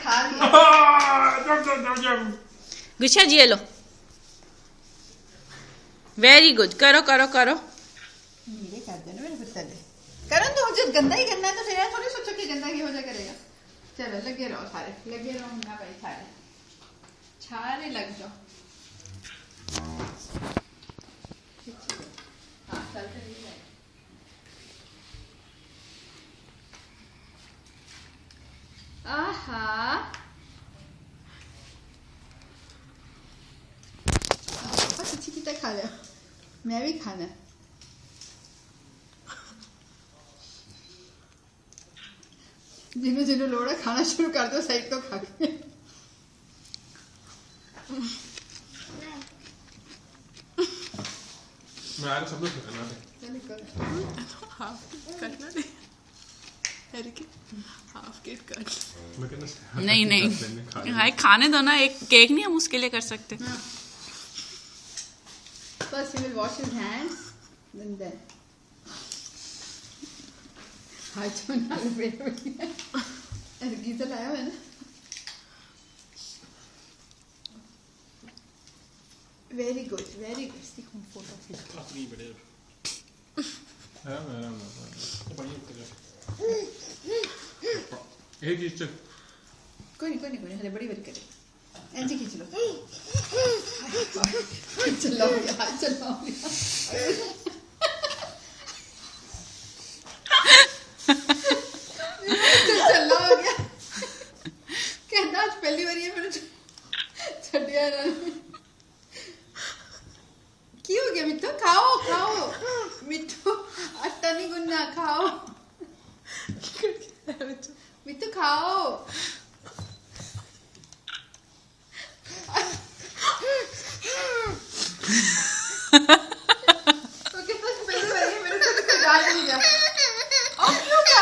खा लिया। गुच्छा जी ये लो, वेरी गुड। करो करो करो, मेरे कर देना मेरे पुत्र ने करो तो जब गंदा ही करना है तो फिर यार थोड़ी सोचो कि गंदा की हो जाए करेगा। चलो लगे रहो सारे, लगे रहो ना भाई, सारे छारे लग जाओ। हाँ चल चलिए। आहा बस अच्छी की खा लिया, मैं भी खाना। जिन्हों जिन्हों लोड़ा खाना शुरू कर दो साइड तो खा के। मैं आ रहा सब लोग करना दे। चलो करो। हाफ कटना दे, हाफ केक कट। मैं कहना नहीं नहीं भाई खाने दो ना, एक केक नहीं हम उसके लिए कर सकते। First he will wash his hands and then हाथ धोना गीजर लाया है ना। Very good very good. सीखो फोटो खींच। अपनी बड़े है मेरा बढ़िया उतर एक चीज कोई नहीं हले बड़ी बड़ी करे ऐसे खींच लो। चलाओ यार चलाओ चला हो गया। कहना आज पहली बार ये मैंने छड़िया ना। की हो गया मिट्टू? खाओ खाओ मिट्टू, आटा नहीं गुनना, खाओ मिट्टू खाओ। तो कितना पहली बार ये मेरे से डाल नहीं गया। और क्यों क्या?